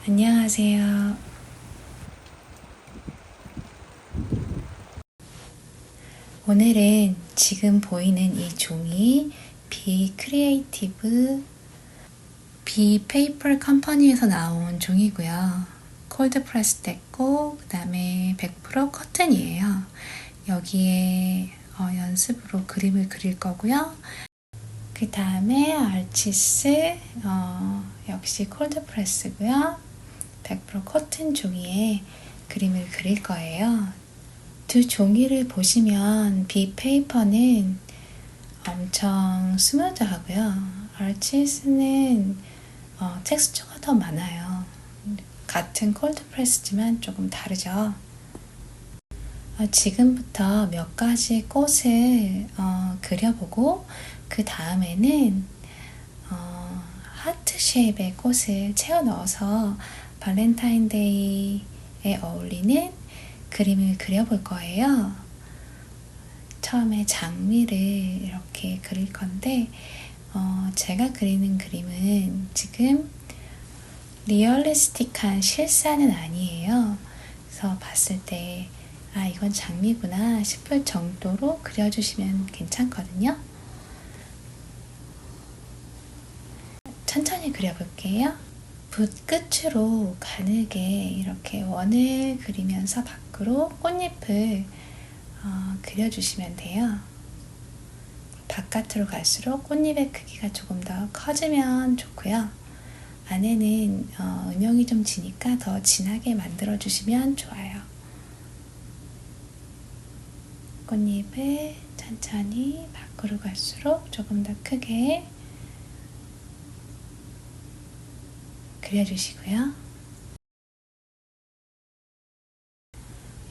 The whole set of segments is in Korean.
안녕하세요. 오늘은 지금 보이는 이 종이 비 크리에이티브 비 페이퍼 컴퍼니에서 나온 종이고요. 콜드 프레스 됐고 그 다음에 100% 커튼이에요. 여기에 연습으로 그림을 그릴 거고요. 그 다음에 알치스 역시 콜드 프레스고요. 100% 커튼 종이에 그림을 그릴 거예요. 두 종이를 보시면 비 페이퍼는 엄청 스무드하고요. 알치스는 텍스처가 더 많아요. 같은 콜드 프레스지만 조금 다르죠. 지금부터 몇 가지 꽃을 그려보고 그 다음에는 하트 쉐입의 꽃을 채워 넣어서 발렌타인데이에 어울리는 그림을 그려볼 거예요. 처음에 장미를 이렇게 그릴 건데 제가 그리는 그림은 지금 리얼리스틱한 실사는 아니에요. 그래서 봤을 때 이건 장미구나 싶을 정도로 그려주시면 괜찮거든요. 천천히 그려볼게요. 붓 끝으로 가늘게 이렇게 원을 그리면서 밖으로 꽃잎을 그려주시면 돼요. 바깥으로 갈수록 꽃잎의 크기가 조금 더 커지면 좋고요. 안에는 음영이 좀 지니까 더 진하게 만들어 주시면 좋아요. 꽃잎을 천천히 밖으로 갈수록 조금 더 크게 그려주시고요.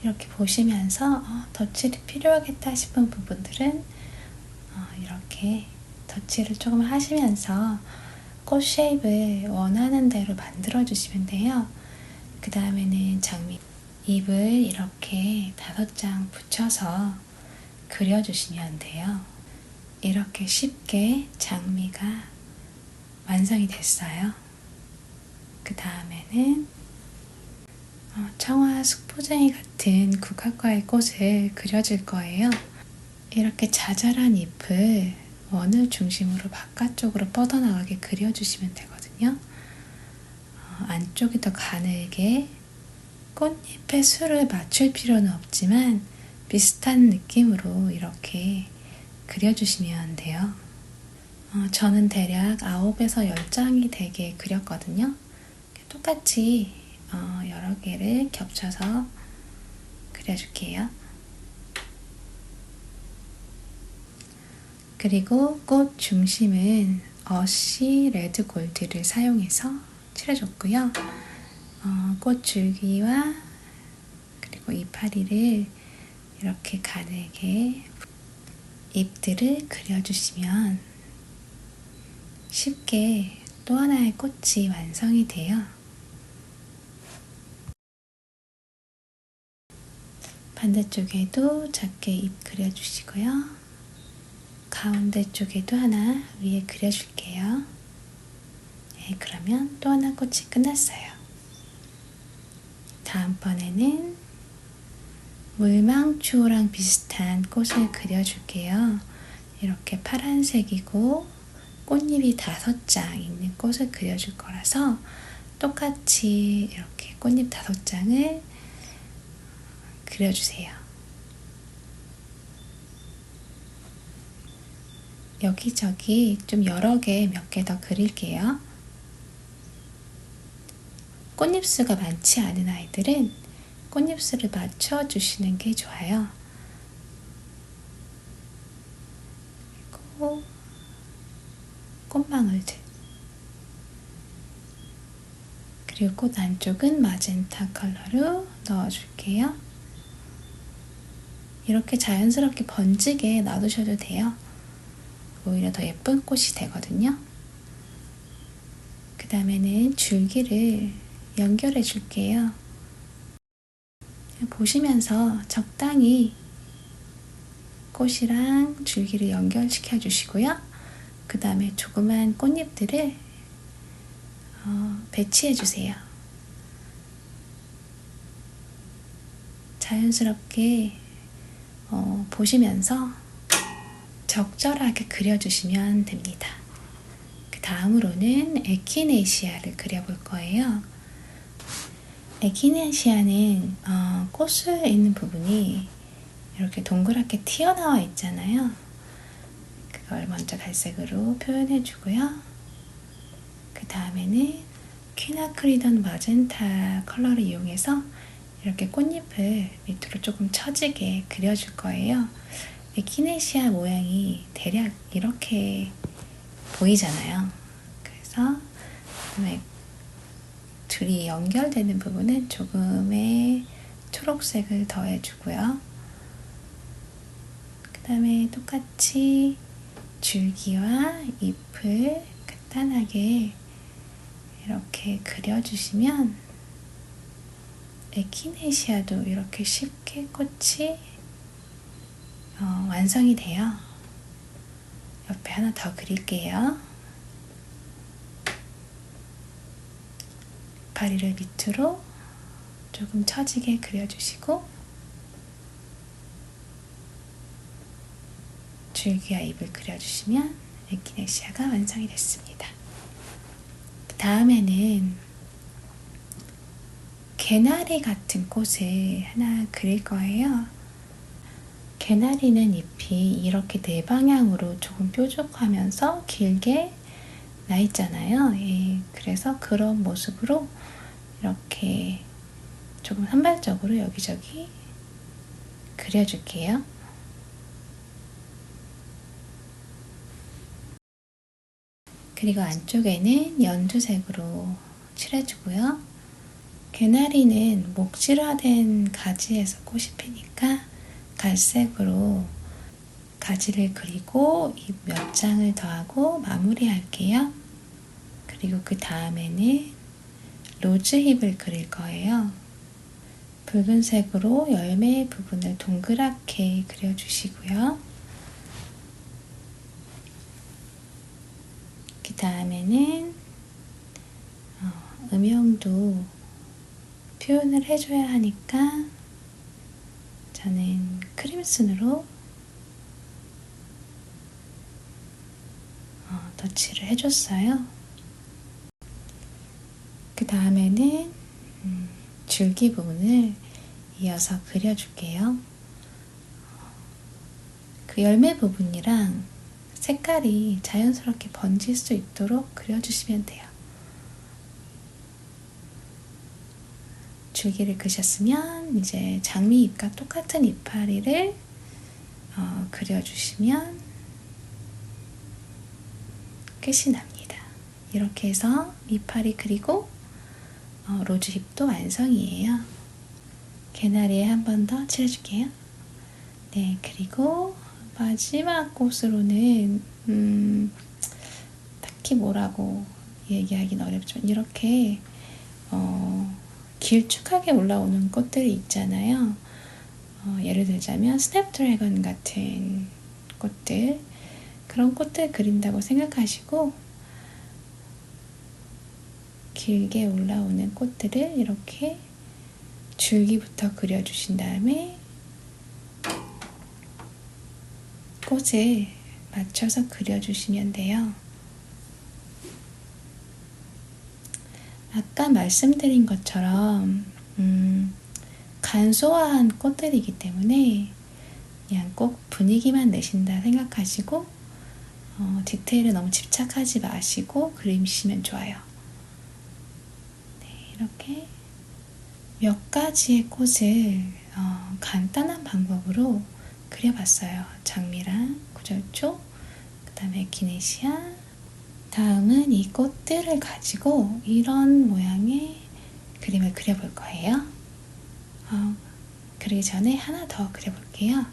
이렇게 보시면서 덧칠이 필요하겠다 싶은 부분들은 이렇게 덧칠을 조금 하시면서 꽃 쉐입을 원하는 대로 만들어 주시면 돼요. 그 다음에는 장미 잎을 이렇게 5장 붙여서 그려주시면 돼요. 이렇게 쉽게 장미가 완성이 됐어요. 그 다음에는 청아 숙부쟁이 같은 국화과의 꽃을 그려줄 거예요. 이렇게 자잘한 잎을 원을 중심으로 바깥쪽으로 뻗어나가게 그려주시면 되거든요. 안쪽이 더 가늘게 꽃잎의 수를 맞출 필요는 없지만 비슷한 느낌으로 이렇게 그려주시면 돼요. 저는 대략 9에서 10장이 되게 그렸거든요. 똑같이 여러 개를 겹쳐서 그려줄게요. 그리고 꽃 중심은 어시 레드 골드를 사용해서 칠해줬고요. 꽃 줄기와 그리고 이파리를 이렇게 가늘게 잎들을 그려주시면 쉽게 또 하나의 꽃이 완성이 돼요. 반대쪽에도 작게 잎 그려주시고요. 가운데 쪽에도 하나 위에 그려줄게요. 네, 그러면 또 하나 꽃이 끝났어요. 다음번에는 물망추호랑 비슷한 꽃을 그려줄게요. 이렇게 파란색이고 꽃잎이 5장 있는 꽃을 그려줄 거라서 똑같이 이렇게 꽃잎 5장을 그려주세요. 여기저기 좀 여러 개 몇 개 더 그릴게요. 꽃잎수가 많지 않은 아이들은 꽃잎수를 맞춰주시는 게 좋아요. 그리고 꽃망울들, 그리고 꽃 안쪽은 마젠타 컬러로 넣어줄게요. 이렇게 자연스럽게 번지게 놔두셔도 돼요. 오히려 더 예쁜 꽃이 되거든요. 그 다음에는 줄기를 연결해 줄게요. 보시면서 적당히 꽃이랑 줄기를 연결시켜 주시고요. 그 다음에 조그만 꽃잎들을 배치해 주세요. 자연스럽게 보시면서 적절하게 그려주시면 됩니다. 그 다음으로는 에키네시아를 그려볼 거예요. 에키네시아는 꽃에 있는 부분이 이렇게 동그랗게 튀어나와 있잖아요. 그걸 먼저 갈색으로 표현해 주고요. 그 다음에는 퀴나크리던 마젠타 컬러를 이용해서 이렇게 꽃잎을 밑으로 조금 처지게 그려줄 거예요. 에키네시아 모양이 대략 이렇게 보이잖아요. 그래서 둘이 연결되는 부분은 조금의 초록색을 더해주고요. 그 다음에 똑같이 줄기와 잎을 간단하게 이렇게 그려주시면 에키네시아도 이렇게 쉽게 꽃이 완성이 돼요. 옆에 하나 더 그릴게요. 이파리를 밑으로 조금 처지게 그려주시고 줄기와 잎을 그려주시면 에키네시아가 완성이 됐습니다. 그 다음에는 개나리 같은 꽃을 하나 그릴 거예요. 개나리는 잎이 이렇게 네 방향으로 조금 뾰족하면서 길게 나 있잖아요. 예, 그래서 그런 모습으로 이렇게 조금 산발적으로 여기저기 그려줄게요. 그리고 안쪽에는 연두색으로 칠해주고요. 개나리는 목질화된 가지에서 꽃이 피니까 갈색으로 가지를 그리고 잎 몇 장을 더하고 마무리할게요. 그리고 그 다음에는 로즈잎을 그릴 거예요. 붉은색으로 열매 부분을 동그랗게 그려주시고요. 그 다음에는 음영도 표현을 해줘야 하니까 저는 크림슨으로 덧칠을 해줬어요. 그 다음에는 줄기 부분을 이어서 그려줄게요. 그 열매 부분이랑 색깔이 자연스럽게 번질 수 있도록 그려주시면 돼요. 줄기를 그셨으면 이제 장미잎과 똑같은 이파리를 그려주시면 끝이 납니다. 이렇게 해서 이파리 그리고 로즈잎도 완성이에요. 개나리에 한 번 더 칠해줄게요. 네, 그리고 마지막 꽃으로는 딱히 뭐라고 얘기하기는 어렵지만 이렇게 길쭉하게 올라오는 꽃들이 있잖아요. 예를 들자면 스냅드래곤 같은 꽃들, 그런 꽃들 그린다고 생각하시고 길게 올라오는 꽃들을 이렇게 줄기부터 그려주신 다음에 꽃을 맞춰서 그려주시면 돼요. 아까 말씀드린 것처럼 간소화한 꽃들이기 때문에 그냥 꼭 분위기만 내신다 생각하시고 디테일에 너무 집착하지 마시고 그리시면 좋아요. 네, 이렇게 몇 가지의 꽃을 간단한 방법으로 그려봤어요. 장미랑 구절초, 그 다음에 에키네시아. 다음은 이 꽃들을 가지고 이런 모양의 그림을 그려볼 거예요. 그러기 전에 하나 더 그려볼게요.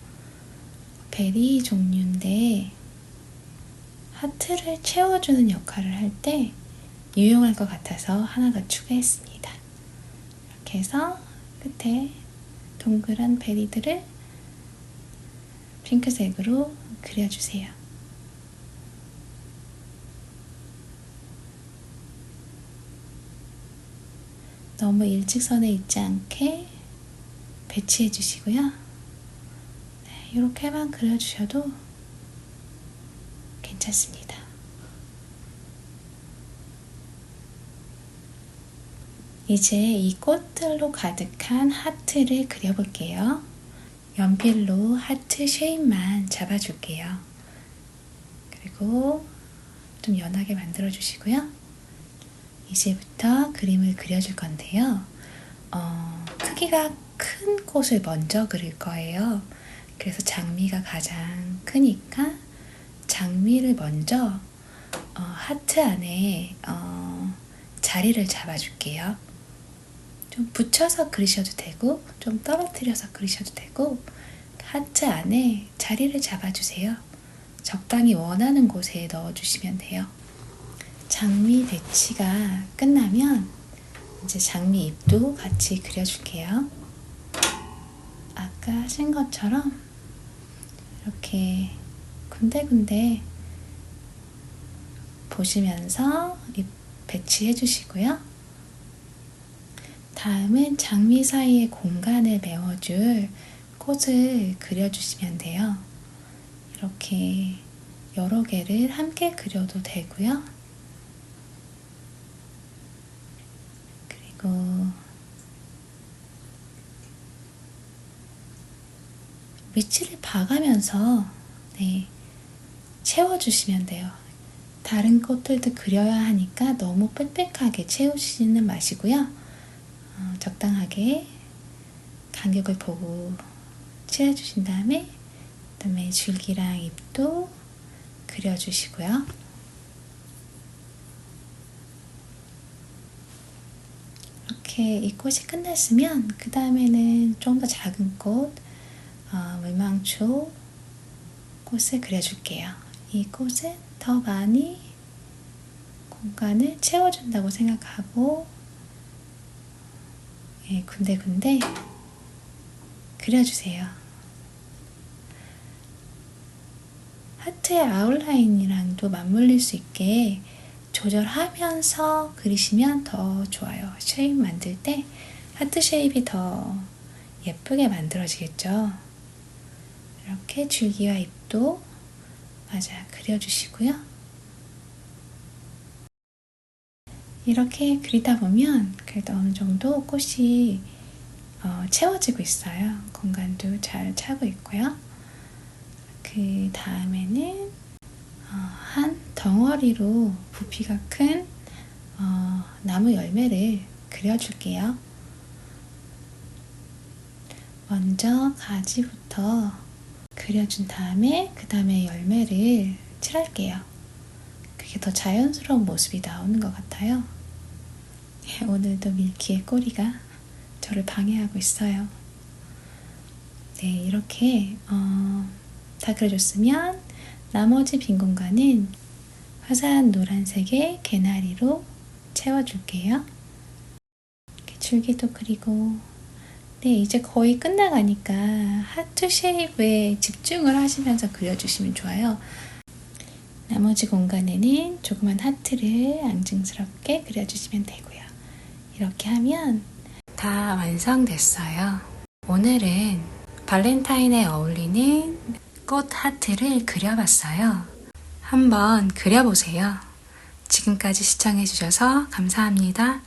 베리 종류인데 하트를 채워주는 역할을 할 때 유용할 것 같아서 하나 더 추가했습니다. 이렇게 해서 끝에 동그란 베리들을 핑크색으로 그려주세요. 너무 일직선에 있지 않게 배치해 주시고요. 네, 이렇게만 그려주셔도 괜찮습니다. 이제 이 꽃들로 가득한 하트를 그려볼게요. 연필로 하트 쉐입만 잡아줄게요. 그리고 좀 연하게 만들어 주시고요. 이제부터 그림을 그려줄 건데요. 크기가 큰 꽃을 먼저 그릴 거예요. 그래서 장미가 가장 크니까 장미를 먼저 하트 안에 자리를 잡아줄게요. 좀 붙여서 그리셔도 되고 좀 떨어뜨려서 그리셔도 되고 하트 안에 자리를 잡아주세요. 적당히 원하는 곳에 넣어주시면 돼요. 장미 배치가 끝나면 이제 장미 잎도 같이 그려줄게요. 아까 하신 것처럼 이렇게 군데군데 보시면서 잎 배치해 주시고요. 다음은 장미 사이에 공간을 메워줄 꽃을 그려주시면 돼요. 이렇게 여러 개를 함께 그려도 되고요. 그리고 위치를 봐가면서 채워주시면 돼요. 다른 꽃들도 그려야 하니까 너무 빽빽하게 채우시는 마시고요. 적당하게 간격을 보고 칠해주신 다음에 그다음에 줄기랑 잎도 그려주시고요. 이렇게 이 꽃이 끝났으면 그 다음에는 좀 더 작은 꽃, 물망초 꽃을 그려줄게요. 이 꽃은 더 많이 공간을 채워준다고 생각하고 군데군데 그려주세요. 하트의 아웃라인이랑도 맞물릴 수 있게 조절하면서 그리시면 더 좋아요. 쉐입 만들 때 하트 쉐입이 더 예쁘게 만들어지겠죠. 이렇게 줄기와 잎도 그려주시고요. 이렇게 그리다 보면 그래도 어느 정도 꽃이 채워지고 있어요. 공간도 잘 차고 있고요. 그 다음에는 한 덩어리로 부피가 큰 나무 열매를 그려줄게요. 먼저 가지부터 그려준 다음에 그 다음에 열매를 칠할게요. 그게 더 자연스러운 모습이 나오는 것 같아요. 오늘도 밀키의 꼬리가 저를 방해하고 있어요. 네, 이렇게 다 그려줬으면 나머지 빈 공간은 화사한 노란색의 개나리로 채워줄게요. 이렇게 줄기도 그리고 네, 이제 거의 끝나가니까 하트 쉐입에 집중을 하시면서 그려주시면 좋아요. 나머지 공간에는 조그만 하트를 앙증스럽게 그려주시면 되고요. 이렇게 하면 다 완성됐어요. 오늘은 발렌타인에 어울리는 꽃 하트를 그려봤어요. 한번 그려보세요. 지금까지 시청해주셔서 감사합니다.